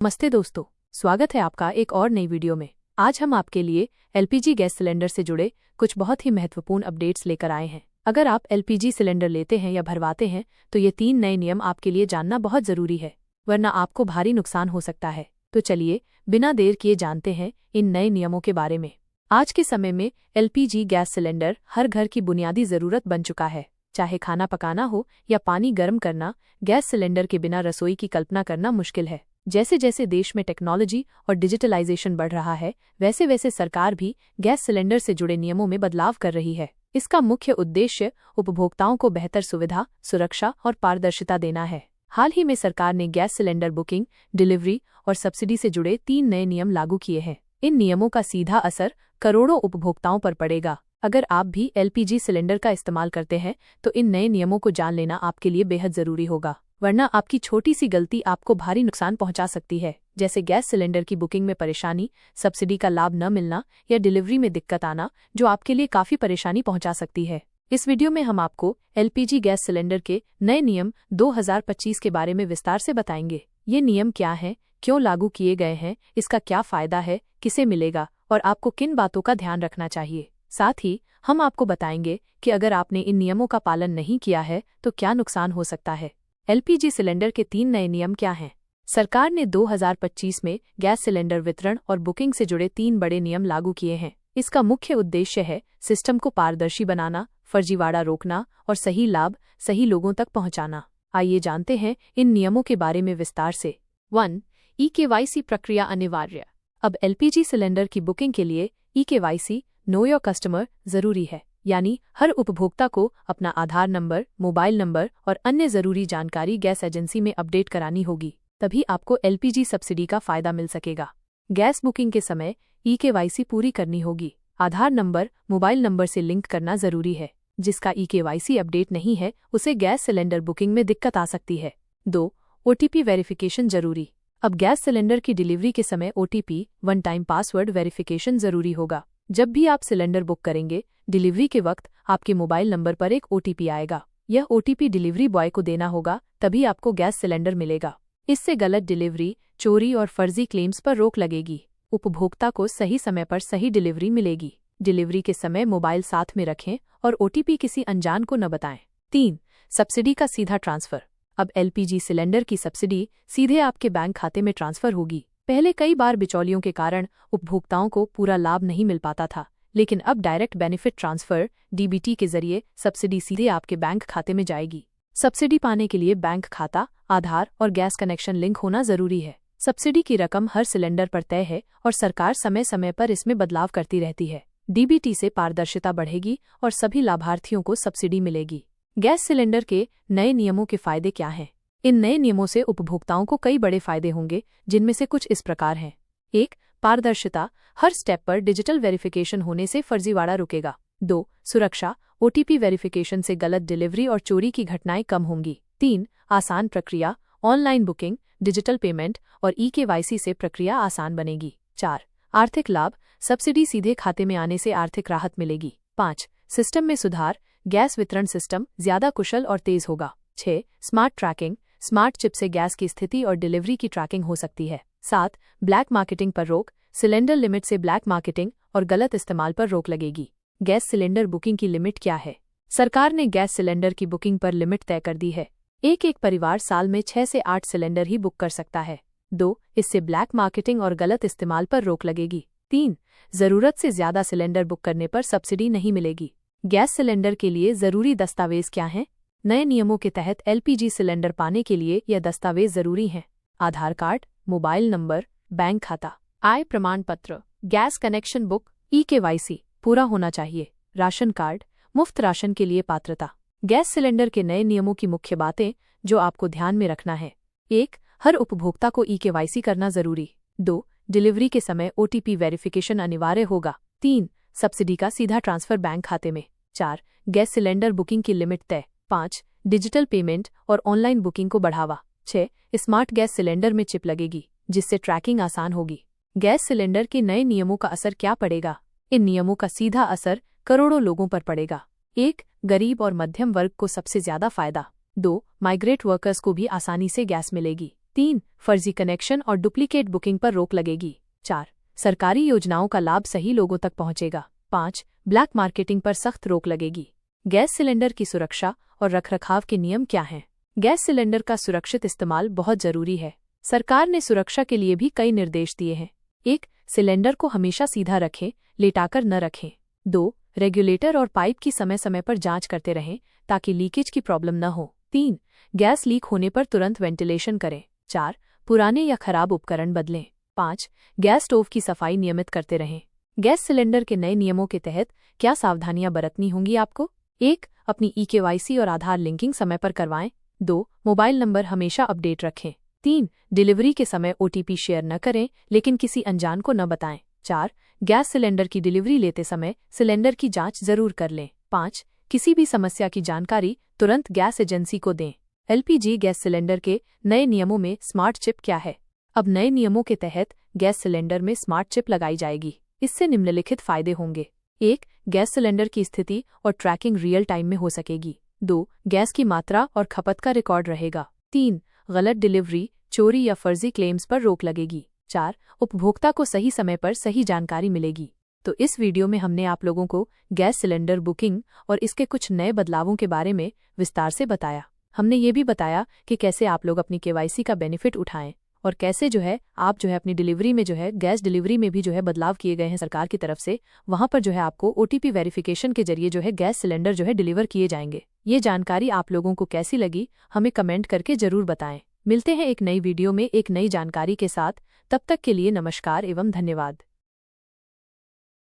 नमस्ते दोस्तों, स्वागत है आपका एक और नई वीडियो में। आज हम आपके लिए एलपीजी गैस सिलेंडर से जुड़े कुछ बहुत ही महत्वपूर्ण अपडेट्स लेकर आए हैं। अगर आप एलपीजी सिलेंडर लेते हैं या भरवाते हैं तो ये 3 नए नियम आपके लिए जानना बहुत जरूरी है, वरना आपको भारी नुकसान हो सकता है। तो चलिए बिना देर किए जानते हैं इन नए नियमों के बारे में। आज के समय में एलपीजी गैस सिलेंडर हर घर की बुनियादी जरूरत बन चुका है। चाहे खाना पकाना हो या पानी गर्म करना, गैस सिलेंडर के बिना रसोई की कल्पना करना मुश्किल है। जैसे जैसे देश में टेक्नोलॉजी और डिजिटलाइजेशन बढ़ रहा है, वैसे वैसे सरकार भी गैस सिलेंडर से जुड़े नियमों में बदलाव कर रही है। इसका मुख्य उद्देश्य उपभोक्ताओं को बेहतर सुविधा, सुरक्षा और पारदर्शिता देना है। हाल ही में सरकार ने गैस सिलेंडर बुकिंग, डिलीवरी और सब्सिडी से जुड़े 3 नए नियम लागू किए हैं। इन नियमों का सीधा असर करोड़ों उपभोक्ताओं पर पड़ेगा। अगर आप भी एलपीजी सिलेंडर का इस्तेमाल करते हैं तो इन नए नियमों को जान लेना आपके लिए बेहद जरूरी होगा, वरना आपकी छोटी सी गलती आपको भारी नुकसान पहुंचा सकती है, जैसे गैस सिलेंडर की बुकिंग में परेशानी, सब्सिडी का लाभ न मिलना या डिलीवरी में दिक्कत आना, जो आपके लिए काफी परेशानी पहुंचा सकती है। इस वीडियो में हम आपको एलपीजी गैस सिलेंडर के नए नियम 2025 के बारे में विस्तार से बताएंगे। ये नियम क्या हैं, क्यों लागू किए गए हैं, इसका क्या फायदा है, किसे मिलेगा और आपको किन बातों का ध्यान रखना चाहिए। साथ ही हम आपको बताएंगे कि अगर आपने इन नियमों का पालन नहीं किया है तो क्या नुकसान हो सकता है। एलपीजी सिलेंडर के 3 नए नियम क्या हैं? सरकार ने 2025 में गैस सिलेंडर वितरण और बुकिंग से जुड़े 3 बड़े नियम लागू किए हैं। इसका मुख्य उद्देश्य है सिस्टम को पारदर्शी बनाना, फर्जीवाड़ा रोकना और सही लाभ सही लोगों तक पहुंचाना। आइए जानते हैं इन नियमों के बारे में विस्तार से। 1. ई-केवाईसी प्रक्रिया अनिवार्य। अब एलपीजी सिलेंडर की बुकिंग के लिए ई-केवाईसी नो योर कस्टमर जरूरी है, यानी हर उपभोक्ता को अपना आधार नंबर, मोबाइल नंबर और अन्य जरूरी जानकारी गैस एजेंसी में अपडेट करानी होगी, तभी आपको एलपीजी सब्सिडी का फायदा मिल सकेगा। गैस बुकिंग के समय ई-केवाईसी पूरी करनी होगी। आधार नंबर, मोबाइल नंबर से लिंक करना जरूरी है। जिसका ई-केवाईसी अपडेट नहीं है उसे गैस सिलेंडर बुकिंग में दिक्कत आ सकती है। 2. ओटीपी वेरिफिकेशन जरूरी। अब गैस सिलेंडर की डिलीवरी के समय OTP, one time password verification जरूरी होगा। जब भी आप सिलेंडर बुक करेंगे, डिलीवरी के वक्त आपके मोबाइल नंबर पर एक ओटीपी आएगा। यह ओटीपी डिलीवरी बॉय को देना होगा, तभी आपको गैस सिलेंडर मिलेगा। इससे गलत डिलीवरी, चोरी और फर्जी क्लेम्स पर रोक लगेगी। उपभोक्ता को सही समय पर सही डिलीवरी मिलेगी। डिलीवरी के समय मोबाइल साथ में रखें और ओटीपी किसी अनजान को न बताएं। 3. सब्सिडी का सीधा ट्रांसफर। अब एलपीजी सिलेंडर की सब्सिडी सीधे आपके बैंक खाते में ट्रांसफर होगी। पहले कई बार बिचौलियों के कारण उपभोक्ताओं को पूरा लाभ नहीं मिल पाता था, लेकिन अब डायरेक्ट बेनिफिट ट्रांसफर डीबीटी के जरिए सब्सिडी सीधे आपके बैंक खाते में जाएगी। सब्सिडी पाने के लिए बैंक खाता, आधार और गैस कनेक्शन लिंक होना जरूरी है। सब्सिडी की रकम हर सिलेंडर पर तय है और सरकार समय समय पर इसमें बदलाव करती रहती है। डीबीटी से पारदर्शिता बढ़ेगी और सभी लाभार्थियों को सब्सिडी मिलेगी। गैस सिलेंडर के नए नियमों के फायदे क्या हैं? इन नए नियमों से उपभोक्ताओं को कई बड़े फायदे होंगे, जिनमें से कुछ इस प्रकार हैं। 1. पारदर्शिता, हर स्टेप पर डिजिटल वेरिफिकेशन होने से फर्जीवाड़ा रुकेगा। 2. सुरक्षा, ओटीपी वेरिफिकेशन से गलत डिलीवरी और चोरी की घटनाएं कम होंगी। 3. आसान प्रक्रिया, ऑनलाइन बुकिंग, डिजिटल पेमेंट और ई-केवाईसी से प्रक्रिया आसान बनेगी। 4. आर्थिक लाभ, सब्सिडी सीधे खाते में आने से आर्थिक राहत मिलेगी। 5. सिस्टम में सुधार, गैस वितरण सिस्टम ज्यादा कुशल और तेज होगा। 6. स्मार्ट ट्रैकिंग, स्मार्ट चिप से गैस की स्थिति और डिलीवरी की ट्रैकिंग हो सकती है। 7. ब्लैक मार्केटिंग पर रोक, सिलेंडर लिमिट से ब्लैक मार्केटिंग और गलत इस्तेमाल पर रोक लगेगी। गैस सिलेंडर बुकिंग की लिमिट क्या है? सरकार ने गैस सिलेंडर की बुकिंग पर लिमिट तय कर दी है। एक परिवार साल में 6 से 8 सिलेंडर ही बुक कर सकता है। 2. इससे ब्लैक मार्केटिंग और गलत इस्तेमाल पर रोक लगेगी। 3. जरूरत से ज्यादा सिलेंडर बुक करने पर सब्सिडी नहीं मिलेगी। गैस सिलेंडर के लिए जरूरी दस्तावेज क्या हैं? नए नियमों के तहत एलपीजी सिलेंडर पाने के लिए यह दस्तावेज जरूरी हैं। आधार कार्ड, मोबाइल नंबर, बैंक खाता, आय प्रमाण पत्र, गैस कनेक्शन बुक, ई-केवाईसी पूरा होना चाहिए। राशन कार्ड, मुफ्त राशन के लिए पात्रता। गैस सिलेंडर के नए नियमों की मुख्य बातें जो आपको ध्यान में रखना है। 1. हर उपभोक्ता को ई-केवाईसी करना जरूरी। 2. डिलीवरी के समय ओटीपी वेरिफिकेशन अनिवार्य होगा। 3. सब्सिडी का सीधा ट्रांसफर बैंक खाते में। 4. गैस सिलेंडर बुकिंग की लिमिट तय। 5. डिजिटल पेमेंट और ऑनलाइन बुकिंग को बढ़ावा। 6. स्मार्ट गैस सिलेंडर में चिप लगेगी, जिससे ट्रैकिंग आसान होगी। गैस सिलेंडर के नए नियमों का असर क्या पड़ेगा? इन नियमों का सीधा असर करोड़ों लोगों पर पड़ेगा। 1. गरीब और मध्यम वर्ग को सबसे ज्यादा फायदा। 2. माइग्रेट वर्कर्स को भी आसानी से गैस मिलेगी। 3. फर्जी कनेक्शन और डुप्लीकेट बुकिंग पर रोक लगेगी। 4. सरकारी योजनाओं का लाभ सही लोगों तक पहुंचेगा। 5. ब्लैक मार्केटिंग पर सख्त रोक लगेगी। गैस सिलेंडर की सुरक्षा और रखरखाव के नियम क्या हैं? गैस सिलेंडर का सुरक्षित इस्तेमाल बहुत जरूरी है। सरकार ने सुरक्षा के लिए भी कई निर्देश दिए हैं। 1. सिलेंडर को हमेशा सीधा रखें, लेटाकर न रखें। 2. रेगुलेटर और पाइप की समय समय पर जांच करते रहें ताकि लीकेज की प्रॉब्लम न हो। 3. गैस लीक होने पर तुरंत वेंटिलेशन करें। 4. पुराने या खराब उपकरण बदलें। 5. गैस स्टोव की सफाई नियमित करते रहें। गैस सिलेंडर के नए नियमों के तहत क्या सावधानियां बरतनी होंगी आपको? 1. अपनी KYC और आधार लिंकिंग समय पर करवाएं। 2. मोबाइल नंबर हमेशा अपडेट रखें। 3. डिलीवरी के समय OTP शेयर न करें, लेकिन किसी अनजान को न बताएं। 4. गैस सिलेंडर की डिलीवरी लेते समय सिलेंडर की जांच जरूर कर लें। 5. किसी भी समस्या की जानकारी तुरंत गैस एजेंसी को दें। LPG गैस सिलेंडर के नए नियमों में स्मार्ट चिप क्या है? अब नए नियमों के तहत गैस सिलेंडर में स्मार्ट चिप लगाई जाएगी। इससे निम्नलिखित फायदे होंगे। 1. गैस सिलेंडर की स्थिति और ट्रैकिंग रियल टाइम में हो सकेगी। 2. गैस की मात्रा और खपत का रिकॉर्ड रहेगा। 3. गलत डिलीवरी, चोरी या फर्जी क्लेम्स पर रोक लगेगी। 4. उपभोक्ता को सही समय पर सही जानकारी मिलेगी। तो इस वीडियो में हमने आप लोगों को गैस सिलेंडर बुकिंग और इसके कुछ नए बदलावों के बारे में विस्तार से बताया। हमने ये भी बताया कि कैसे आप लोग अपनी KYC का बेनिफिट उठाएं और कैसे आप अपनी डिलीवरी में गैस डिलीवरी में भी बदलाव किए गए हैं सरकार की तरफ से। वहां पर आपको OTP वेरिफिकेशन के जरिए गैस सिलेंडर डिलीवर किए जाएंगे। ये जानकारी आप लोगों को कैसी लगी हमें कमेंट करके जरूर बताएं। मिलते हैं एक नई वीडियो में एक नई जानकारी के साथ। तब तक के लिए नमस्कार एवं धन्यवाद।